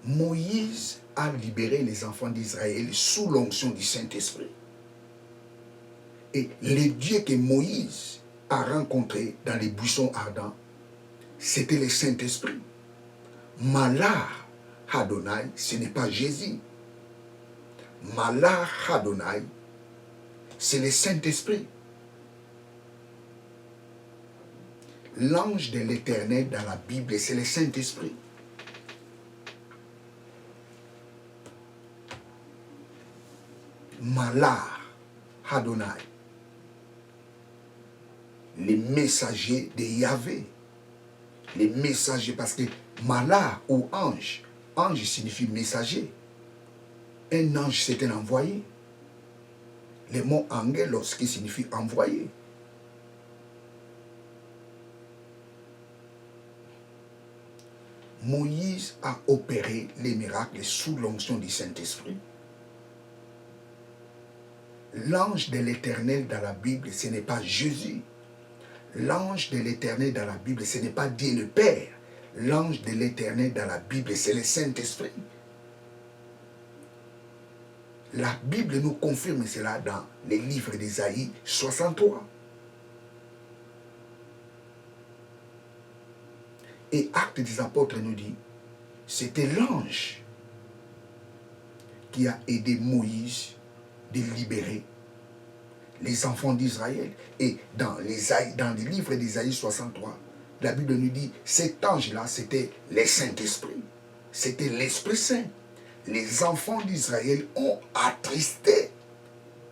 Moïse a libéré les enfants d'Israël sous l'onction du Saint-Esprit. Et les dieux que Moïse a rencontrés dans les buissons ardents, c'était le Saint-Esprit. Malach Adonai, ce n'est pas Jésus. Malach Adonai, c'est le Saint-Esprit. L'ange de l'Éternel dans la Bible, c'est le Saint-Esprit. Malach Adonai, les messagers de Yahvé. Les messagers, parce que Malach ou ange, ange signifie messager. Un ange, c'est un envoyé. Le mot angelos qui signifie envoyé. Moïse a opéré les miracles sous l'onction du Saint-Esprit. L'ange de l'Éternel dans la Bible, ce n'est pas Jésus. L'ange de l'Éternel dans la Bible, ce n'est pas Dieu le Père. L'ange de l'Éternel dans la Bible, c'est le Saint-Esprit. La Bible nous confirme cela dans les livres d'Ésaïe 63. Et Actes des Apôtres nous dit, c'était l'ange qui a aidé Moïse de libérer les enfants d'Israël. Et dans les livres d'Ésaïe 63, la Bible nous dit, cet ange-là, c'était le Saint-Esprit. C'était l'Esprit Saint. Les enfants d'Israël ont attristé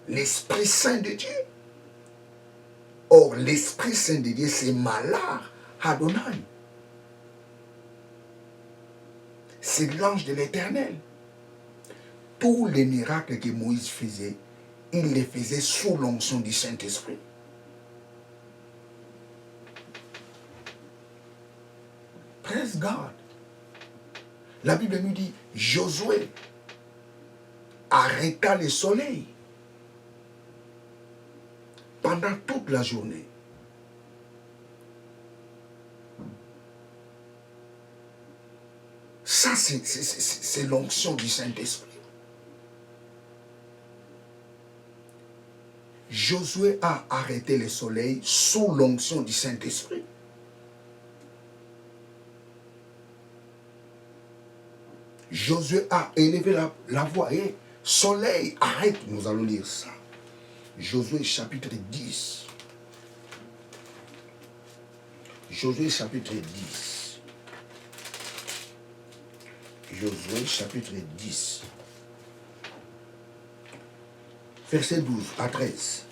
l'Esprit Saint de Dieu. Or, l'Esprit Saint de Dieu, c'est Malach Adonai. C'est l'ange de l'Éternel. Tous les miracles que Moïse faisait, il les faisait sous l'onction du Saint-Esprit. Praise God. La Bible nous dit, Josué arrêta le soleil pendant toute la journée. Ça, c'est l'onction du Saint-Esprit. Josué a arrêté le soleil sous l'onction du Saint-Esprit. Josué a élevé la voix et soleil, arrête. Nous allons lire ça. Josué chapitre 10. Josué chapitre 10. Josué chapitre 10. Verset 12 à 13.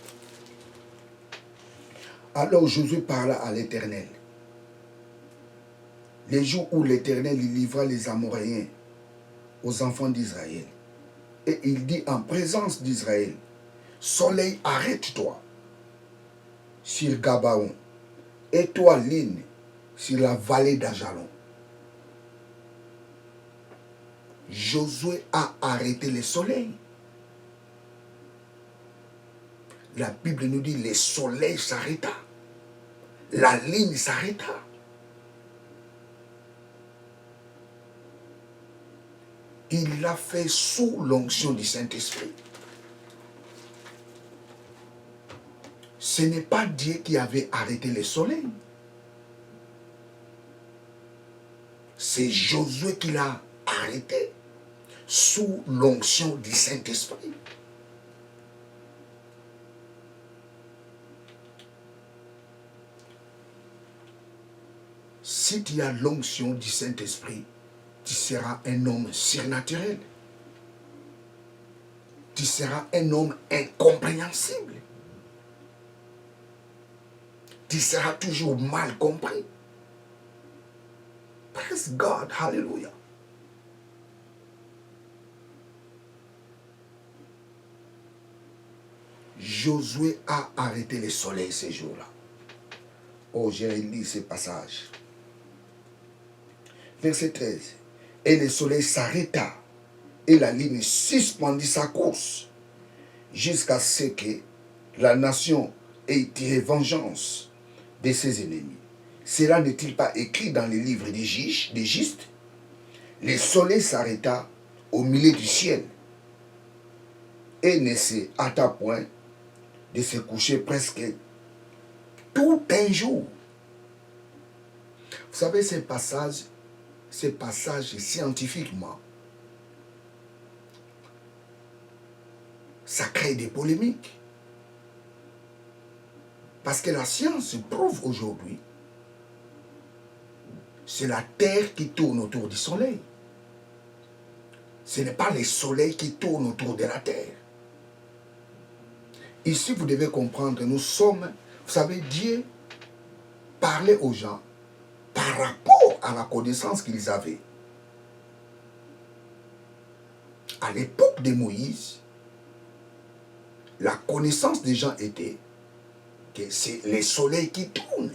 Alors Josué parla à l'Éternel. Les jours où l'Éternel livra les Amoréens aux enfants d'Israël. Et il dit en présence d'Israël, soleil, arrête-toi sur Gabaon, et toi, lune, sur la vallée d'Ajalon. Josué a arrêté le soleil. La Bible nous dit, le soleil s'arrêta. La lune s'arrêta. Il l'a fait sous l'onction du Saint-Esprit. Ce n'est pas Dieu qui avait arrêté le soleil. C'est Josué qui l'a arrêté sous l'onction du Saint-Esprit. Si tu as l'onction du Saint-Esprit, tu seras un homme surnaturel. Tu seras un homme incompréhensible. Tu seras toujours mal compris. Praise God, hallelujah. Josué a arrêté le soleil ce jour-là. Oh, j'ai lu ce passage. Verset 13. Et le soleil s'arrêta et la lune suspendit sa course jusqu'à ce que la nation ait tiré vengeance de ses ennemis. Cela n'est-il pas écrit dans les livres d'Égypte? le soleil s'arrêta au milieu du ciel et ne se hâta point de se coucher presque tout un jour. Vous savez, ces passages scientifiquement, ça crée des polémiques. Parce que la science prouve aujourd'hui, c'est la Terre qui tourne autour du Soleil. Ce n'est pas le Soleil qui tourne autour de la Terre. Ici, vous devez comprendre, nous sommes, vous savez, Dieu parlait aux gens par rapport à la connaissance qu'ils avaient. À l'époque de Moïse, la connaissance des gens était que c'est le soleil qui tourne.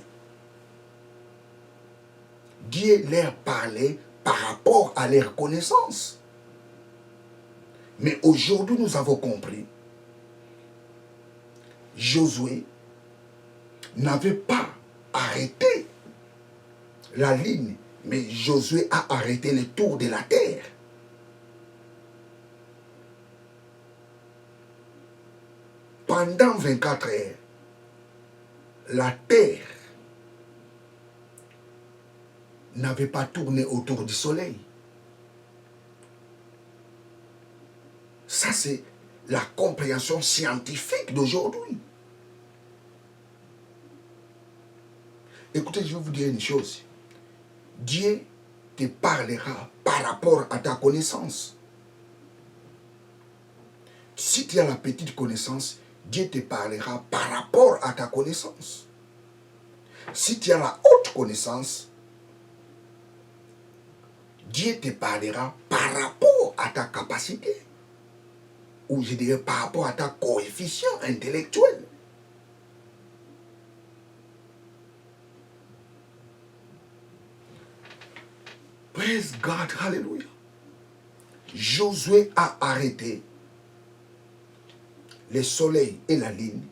Dieu leur parlait par rapport à leur connaissance. Mais aujourd'hui, nous avons compris, Josué n'avait pas arrêté la ligne, mais Josué a arrêté le tour de la terre. Pendant 24 heures, la terre n'avait pas tourné autour du soleil. Ça, c'est la compréhension scientifique d'aujourd'hui. Écoutez, je vais vous dire une chose. Dieu te parlera par rapport à ta connaissance. Si tu as la petite connaissance, Dieu te parlera par rapport à ta connaissance. Si tu as la haute connaissance, Dieu te parlera par rapport à ta capacité. Ou je dirais par rapport à ta coefficient intellectuel. Praise God, hallelujah. Josué a arrêté le soleil et la lune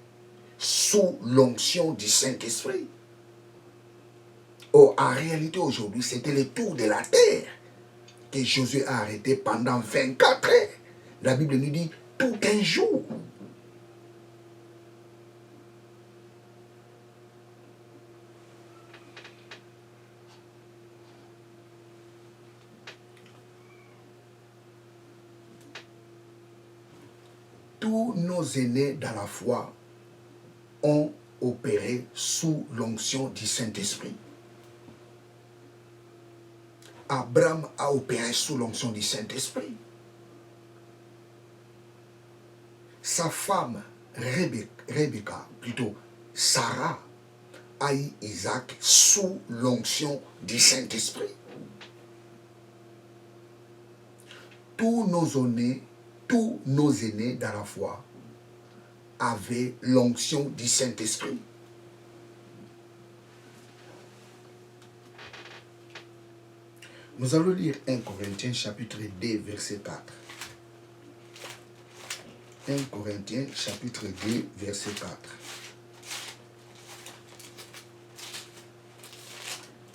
sous l'onction du Saint-Esprit. Oh, en réalité, aujourd'hui, c'était le tour de la terre que Josué a arrêté pendant 24 heures. La Bible nous dit tout un jour. Tous nos aînés dans la foi ont opéré sous l'onction du Saint-Esprit. Abraham a opéré sous l'onction du Saint-Esprit. Sa femme, Rebecca, plutôt Sarah, a eu Isaac sous l'onction du Saint-Esprit. Tous nos aînés dans la foi avaient l'onction du Saint-Esprit. Nous allons lire 1 Corinthiens chapitre 2 verset 4. 1 Corinthiens chapitre 2 verset 4.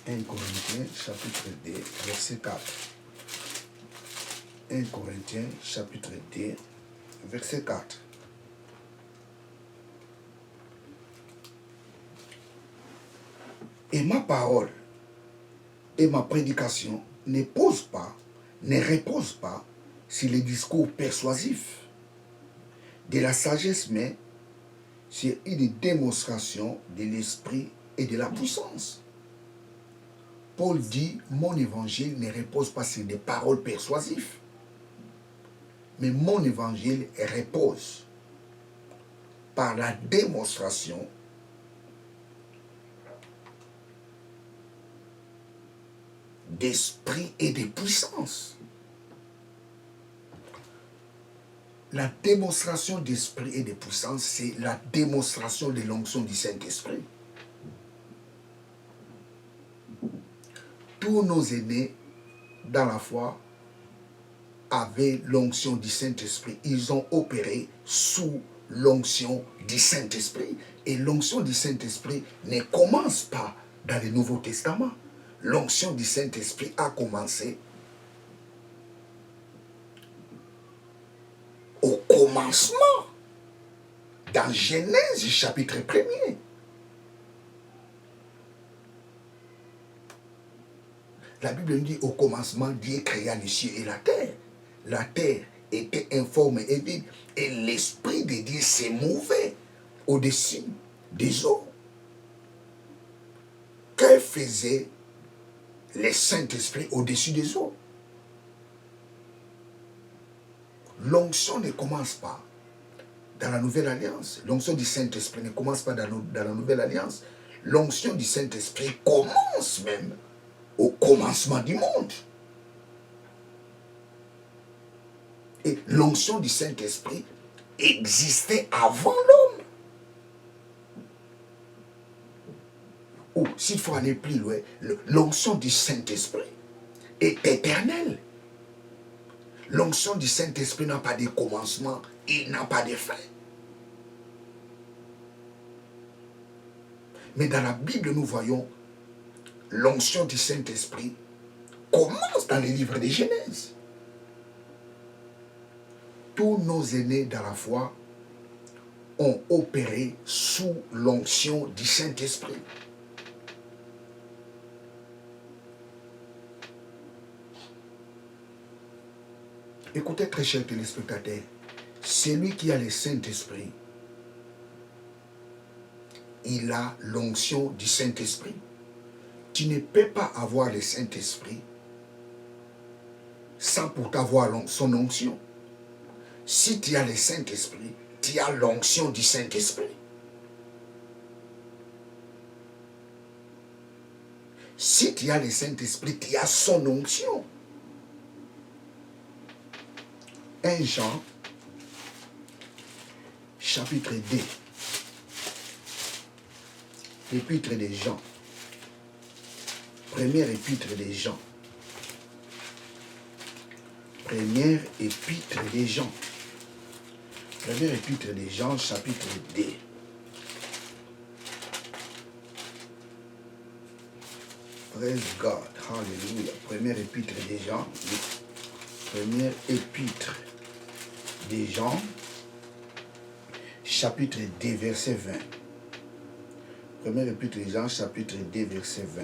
1 Corinthiens chapitre 2 verset 4. 1 Corinthiens chapitre 2 verset 4. Et ma parole et ma prédication ne repose pas sur les discours persuasifs de la sagesse, mais sur une démonstration de l'esprit et de la puissance. Paul dit, mon évangile ne repose pas sur des paroles persuasives, mais mon évangile repose par la démonstration d'esprit et de puissance. La démonstration d'esprit et de puissance, c'est la démonstration de l'onction du Saint-Esprit. Tous nos aînés dans la foi avaient l'onction du Saint-Esprit. Ils ont opéré sous l'onction du Saint-Esprit. Et l'onction du Saint-Esprit ne commence pas dans le Nouveau Testament. L'onction du Saint-Esprit a commencé commencement. Dans Genèse, chapitre 1er. La Bible nous dit, au commencement, Dieu créa les cieux et la terre. La terre était informe et vide, et l'Esprit de Dieu s'est mouvé au-dessus des eaux. Que faisait le Saint-Esprit au-dessus des eaux? L'onction ne commence pas dans la Nouvelle Alliance. L'onction du Saint-Esprit ne commence pas dans la Nouvelle Alliance. L'onction du Saint-Esprit commence même au commencement du monde. Et l'onction du Saint-Esprit existait avant l'homme. Ou, s'il faut aller plus loin, l'onction du Saint-Esprit est éternelle. L'onction du Saint-Esprit n'a pas de commencement, il n'a pas de fin. Mais dans la Bible, nous voyons l'onction du Saint-Esprit commence dans les livres de Genèse. Tous nos aînés dans la foi ont opéré sous l'onction du Saint-Esprit. Écoutez, très chers téléspectateurs, celui qui a le Saint-Esprit, il a l'onction du Saint-Esprit. Tu ne peux pas avoir le Saint-Esprit sans pour t'avoir son onction. Si tu as le Saint-Esprit, tu as l'onction du Saint-Esprit. Si tu as le Saint-Esprit, tu as son onction. 1 Jean, chapitre 2. Épître de Jean. Première épître de Jean. Première épître de Jean. Première épître de Jean, chapitre 2. Praise God. Hallelujah. Première épître de Jean. Première épître de Jean, chapitre 2, verset 20. Première épître de Jean, chapitre 2, verset 20.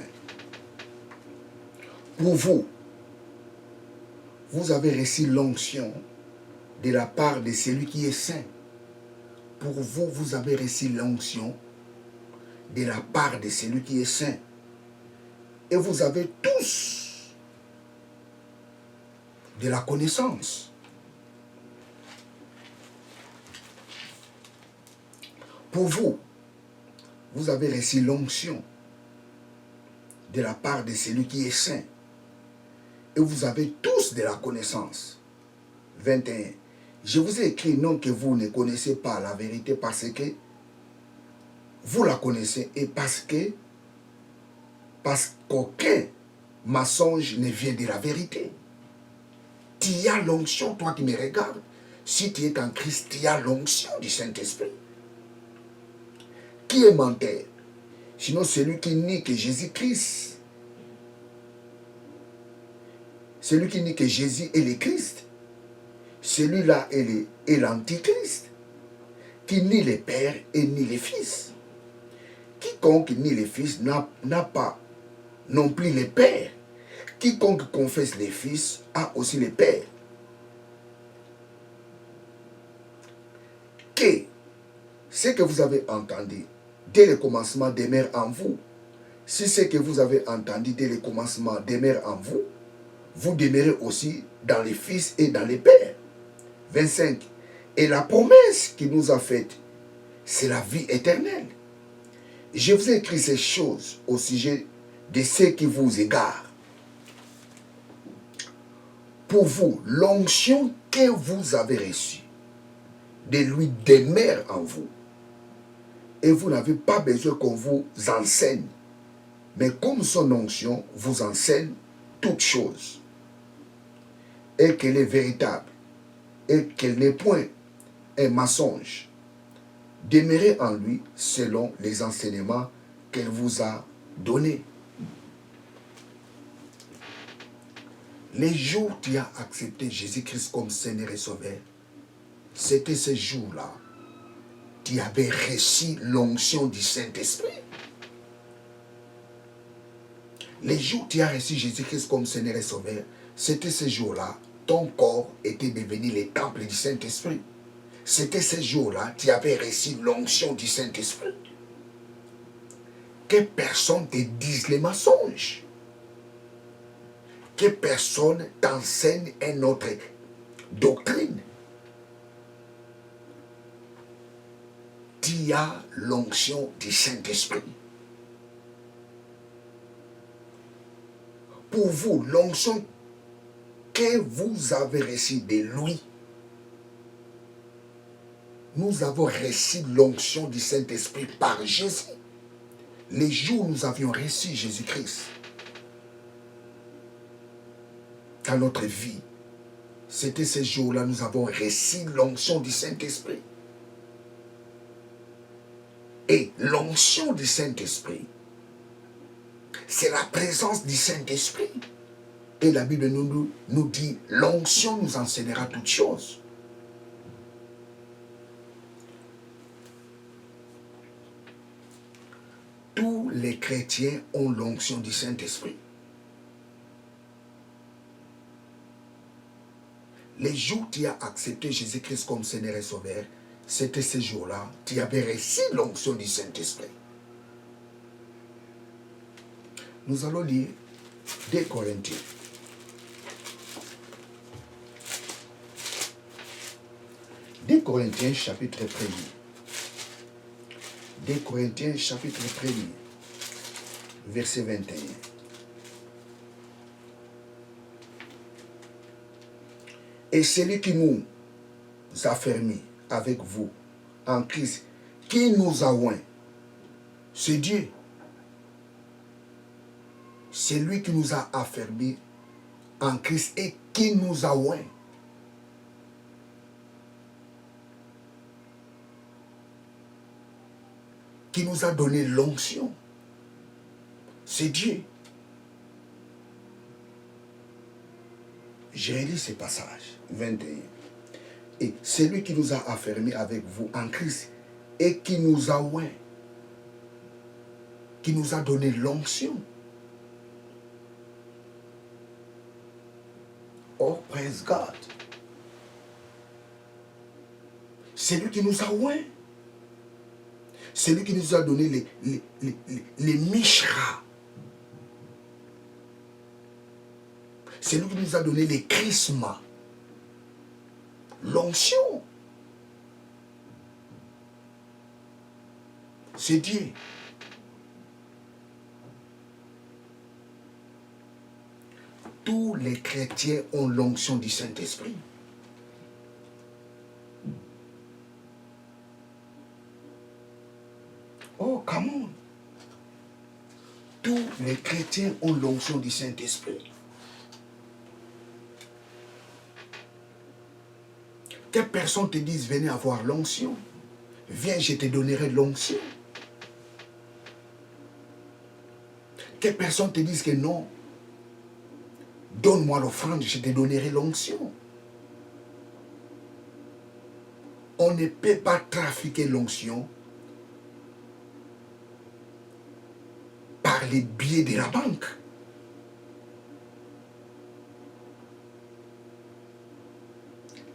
Pour vous, vous avez reçu l'onction de la part de celui qui est saint. Pour vous, vous avez reçu l'onction de la part de celui qui est saint. Et vous avez tous de la connaissance. Pour vous, vous avez reçu l'onction de la part de celui qui est saint. Et vous avez tous de la connaissance. 21. Je vous ai écrit non que vous ne connaissez pas la vérité parce que vous la connaissez et parce qu'aucun mensonge ne vient de la vérité. Tu as l'onction, toi qui me regardes. Si tu es en Christ, tu as l'onction du Saint-Esprit. Qui est menteur? Sinon celui qui nie que Jésus-Christ. Celui qui nie que Jésus est le Christ. Celui-là est l'Antichrist. Qui nie le Père et nie le Fils. Quiconque nie le Fils n'a pas non plus le Père. Quiconque confesse le Fils a aussi le Père. Que ce que vous avez entendu dès le commencement demeure en vous. Si ce que vous avez entendu dès le commencement demeure en vous, vous demeurez aussi dans les Fils et dans les Pères. 25. Et la promesse qu'il nous a faite, c'est la vie éternelle. Je vous ai écrit ces choses au sujet de ceux qui vous égarent. Pour vous, l'onction que vous avez reçue de lui demeure en vous. Et vous n'avez pas besoin qu'on vous enseigne. Mais comme son onction vous enseigne toutes choses, et qu'elle est véritable, et qu'elle n'est point un mensonge, demeurez en lui selon les enseignements qu'elle vous a donnés. Les jours où tu as accepté Jésus-Christ comme Seigneur et Sauveur, c'était ce jour-là, tu avais reçu l'onction du Saint-Esprit. Les jours où tu as reçu Jésus-Christ comme Seigneur et Sauveur, c'était ce jour-là, ton corps était devenu le temple du Saint-Esprit. C'était ce jour-là, tu avais reçu l'onction du Saint-Esprit. Que personne te dise les mensonges. Que personne t'enseigne une autre doctrine. Tu as l'onction du Saint-Esprit. Pour vous, l'onction que vous avez reçue de lui, nous avons reçu l'onction du Saint-Esprit par Jésus. Les jours où nous avions reçu Jésus-Christ dans notre vie, c'était ces jours-là nous avons reçu l'onction du Saint-Esprit. Et l'onction du Saint-Esprit, c'est la présence du Saint-Esprit. Et la Bible nous dit, l'onction nous enseignera toutes choses. Tous les chrétiens ont l'onction du Saint-Esprit. Les jours où tu as accepté Jésus-Christ comme Seigneur et Sauveur, c'était ces jours-là, tu avais reçu l'onction du Saint-Esprit. Nous allons lire 2 Corinthiens. 2 Corinthiens chapitre 1er. 2 Corinthiens chapitre 1er, verset 21. Et celui qui nous a fermés avec vous en Christ, qui nous a oints, c'est Dieu. C'est lui qui nous a affermis en Christ et qui nous a oints. Qui nous a donné l'onction. C'est Dieu. J'ai lu ce passage, 21. Et c'est lui qui nous a affermis avec vous en Christ et qui nous a oints. Qui nous a donné l'onction. Oh, praise God. C'est lui qui nous a oints. C'est lui qui nous a donné les mishra. C'est lui qui nous a donné les chrismas. L'onction. C'est Dieu. Tous les chrétiens ont l'onction du Saint-Esprit. Oh, come on. Tous les chrétiens ont l'onction du Saint-Esprit. Que personne te dise, venez avoir l'onction. Viens, je te donnerai l'onction. Que personne te dise que non. Donne-moi l'offrande, je te donnerai l'onction. On ne peut pas trafiquer l'onction par les billets de la banque.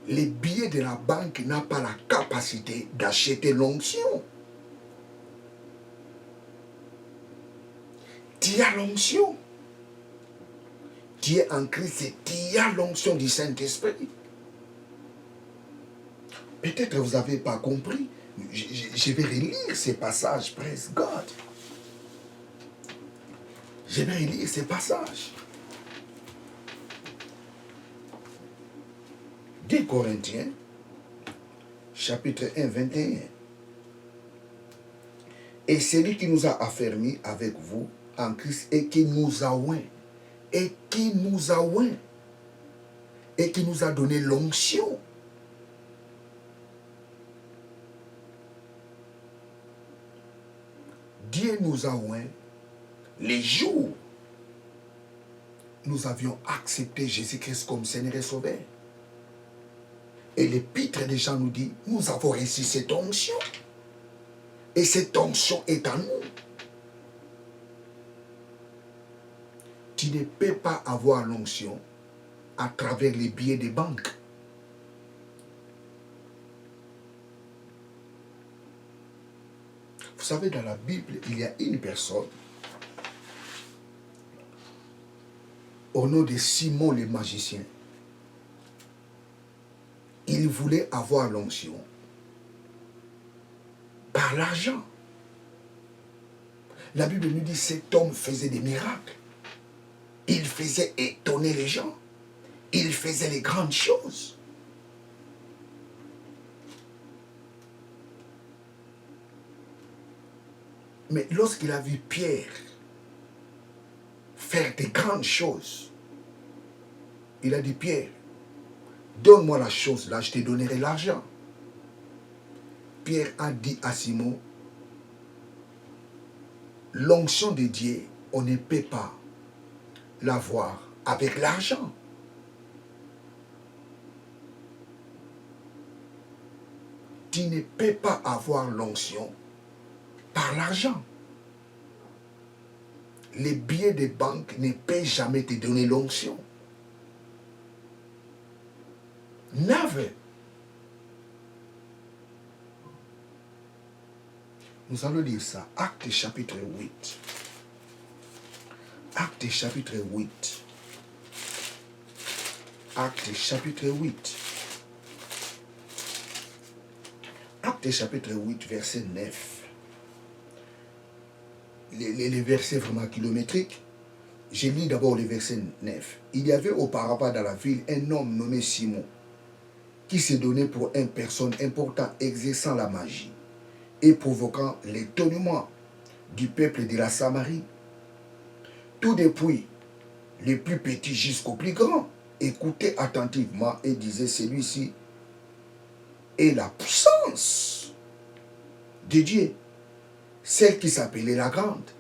Les billets de la banque n'ont pas la capacité d'acheter l'onction. Tu as l'onction. Tu es en Christ et tu as l'onction du Saint-Esprit. Peut-être que vous n'avez pas compris. Je vais relire ces passages, praise God. Je vais relire ces passages. 2 Corinthiens, chapitre 1, 21. Et celui qui nous a affermis avec vous en Christ et qui nous a oints, et qui nous a oints, et qui nous a donné l'onction. Dieu nous a oints les jours nous avions accepté Jésus-Christ comme Seigneur et Sauveur. Et l'épître des gens nous dit, nous avons reçu cette onction. Et cette onction est en nous. Tu ne peux pas avoir l'onction à travers les billets des banques. Vous savez, dans la Bible, il y a une personne au nom de Simon le magicien. Il voulait avoir l'onction par l'argent. La Bible nous dit cet homme faisait des miracles. Il faisait étonner les gens. Il faisait les grandes choses. Mais lorsqu'il a vu Pierre faire des grandes choses, il a dit, Pierre, donne-moi la chose là, je te donnerai l'argent. Pierre a dit à Simon, l'onction de Dieu, on ne peut pas l'avoir avec l'argent. Tu ne peux pas avoir l'onction par l'argent. Les billets de banque ne peuvent jamais te donner l'onction. Never. Nous allons lire ça. Actes chapitre 8. Actes chapitre 8. Actes chapitre 8. Actes chapitre 8, verset 9. Les versets vraiment kilométriques. Je lis d'abord le verset 9. Il y avait auparavant dans la ville un homme nommé Simon qui se donnait pour une personne importante exerçant la magie et provoquant l'étonnement du peuple de la Samarie. Tout depuis les plus petits jusqu'aux plus grands écoutaient attentivement et disaient, celui-ci est la puissance de Dieu, celle qui s'appelait la grande.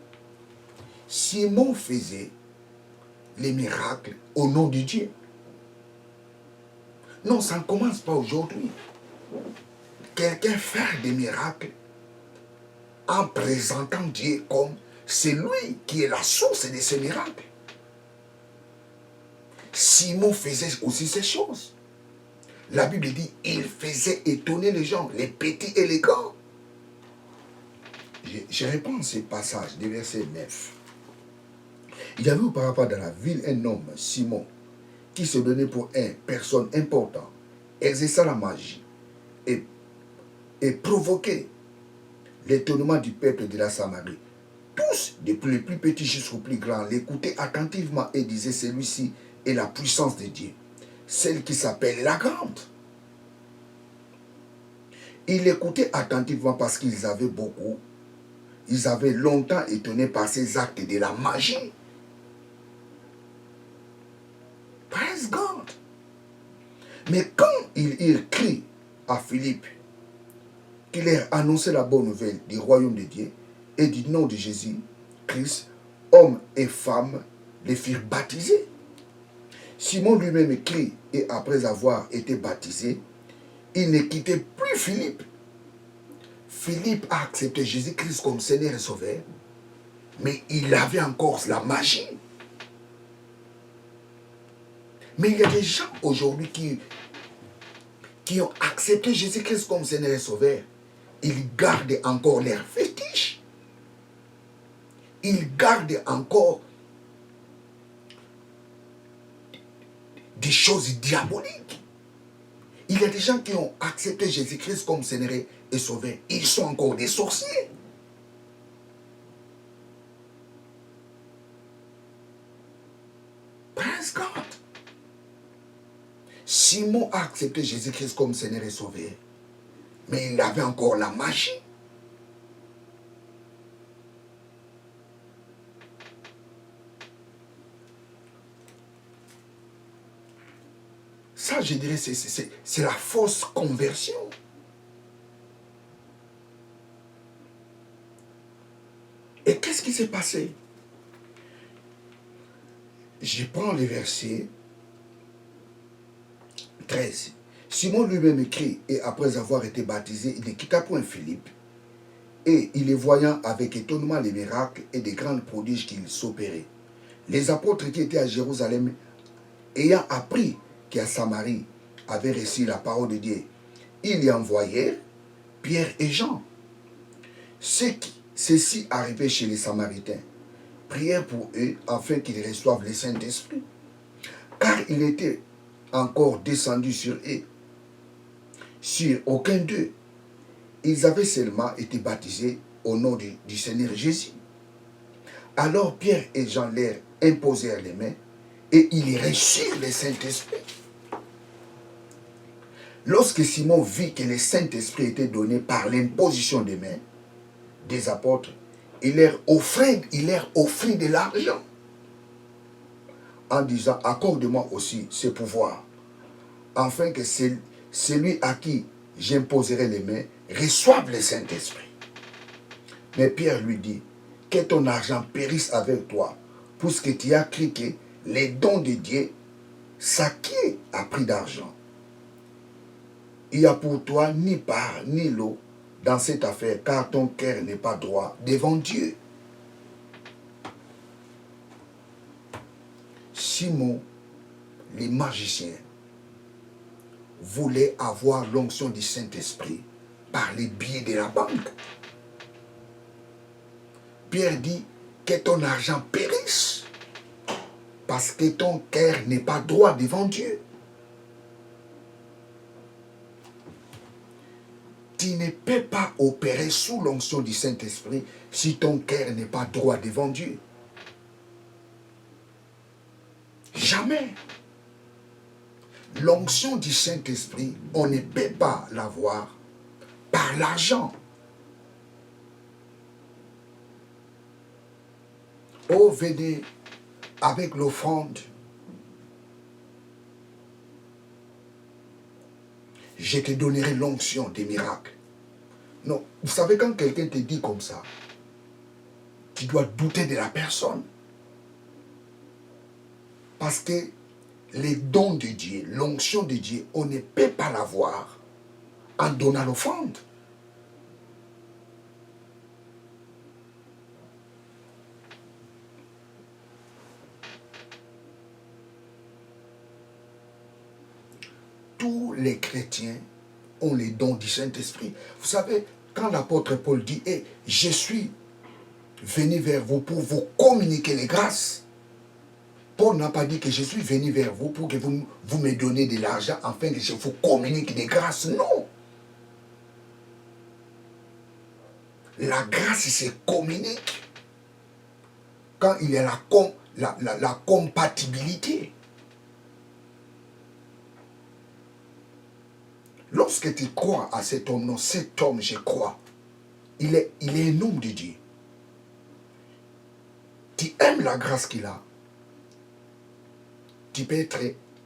Simon faisait les miracles au nom de Dieu. Non, ça ne commence pas aujourd'hui. Quelqu'un fait des miracles en présentant Dieu comme celui qui est la source de ces miracles. Simon faisait aussi ces choses. La Bible dit, il faisait étonner les gens, les petits et les grands. Je réponds à ce passage du verset 9. Il y avait auparavant dans la ville un homme, Simon, qui se donnait pour une personne importante, exerçant la magie et provoquait l'étonnement du peuple de la Samarie. Tous, depuis les plus petits jusqu'aux plus grands, l'écoutaient attentivement et disaient, celui-ci est la puissance de Dieu, celle qui s'appelle la grande. Ils l'écoutaient attentivement parce qu'ils avaient beaucoup, ils avaient longtemps étonné par ces actes de la magie. Praise God. Mais quand il crie à Philippe qu'il leur annonçait la bonne nouvelle du royaume de Dieu et du nom de Jésus, Christ, hommes et femmes les firent baptiser. Simon lui-même crie et après avoir été baptisé, il ne quittait plus Philippe. Philippe a accepté Jésus-Christ comme Seigneur et Sauveur, mais il avait encore la magie. Mais il y a des gens aujourd'hui qui ont accepté Jésus-Christ comme Seigneur et Sauveur. Ils gardent encore leur fétiche. Ils gardent encore des choses diaboliques. Il y a des gens qui ont accepté Jésus-Christ comme Seigneur et Sauveur. Ils sont encore des sorciers. Praise God. Simon a accepté Jésus-Christ comme Seigneur et Sauveur. Mais il avait encore la magie. Ça, je dirais, c'est la fausse conversion. Et qu'est-ce qui s'est passé? Je prends le verset 13. Simon lui-même écrit, et après avoir été baptisé, il ne quitta point Philippe, et il les voyant avec étonnement les miracles et des grands prodiges qu'il s'opérait. Les apôtres qui étaient à Jérusalem, ayant appris qu'à Samarie avait reçu la parole de Dieu, ils y envoyèrent Pierre et Jean. Ceux-ci arrivaient chez les Samaritains, prièrent pour eux afin qu'ils reçoivent le Saint-Esprit, car il était encore descendu sur eux. Sur aucun d'eux, ils avaient seulement été baptisés au nom du Seigneur Jésus. Alors Pierre et Jean leur imposèrent les mains et ils reçurent le Saint-Esprit. Lorsque Simon vit que le Saint-Esprit était donné par l'imposition des mains des apôtres, il leur offrit de l'argent en disant, accorde-moi aussi ce pouvoir, afin que celui à qui j'imposerai les mains reçoive le Saint-Esprit. Mais Pierre lui dit, que ton argent périsse avec toi, puisque tu as cru que les dons de Dieu s'acquièrent à prix d'argent. Il n'y a pour toi ni part ni lot dans cette affaire, car ton cœur n'est pas droit devant Dieu. Simon, le magicien, voulait avoir l'onction du Saint-Esprit par les biais de la banque. Pierre dit que ton argent périsse parce que ton cœur n'est pas droit devant Dieu. Tu ne peux pas opérer sous l'onction du Saint-Esprit si ton cœur n'est pas droit devant Dieu. Jamais. L'onction du Saint-Esprit, on ne peut pas l'avoir par l'argent. Oh, venez avec l'offrande. Je te donnerai l'onction des miracles. Non, vous savez, quand quelqu'un te dit comme ça, tu dois douter de la personne. Parce que les dons de Dieu, l'onction de Dieu, on ne peut pas l'avoir en donnant l'offrande. Tous les chrétiens ont les dons du Saint-Esprit. Vous savez, quand l'apôtre Paul dit hey, « Je suis venu vers vous pour vous communiquer les grâces », Paul n'a pas dit que je suis venu vers vous pour que vous me donnez de l'argent afin que je vous communique des grâces. Non. La grâce se communique quand il y a la compatibilité. Lorsque tu crois à cet homme, non, cet homme, je crois, il est un homme de Dieu. Tu aimes la grâce qu'il a. Tu peux être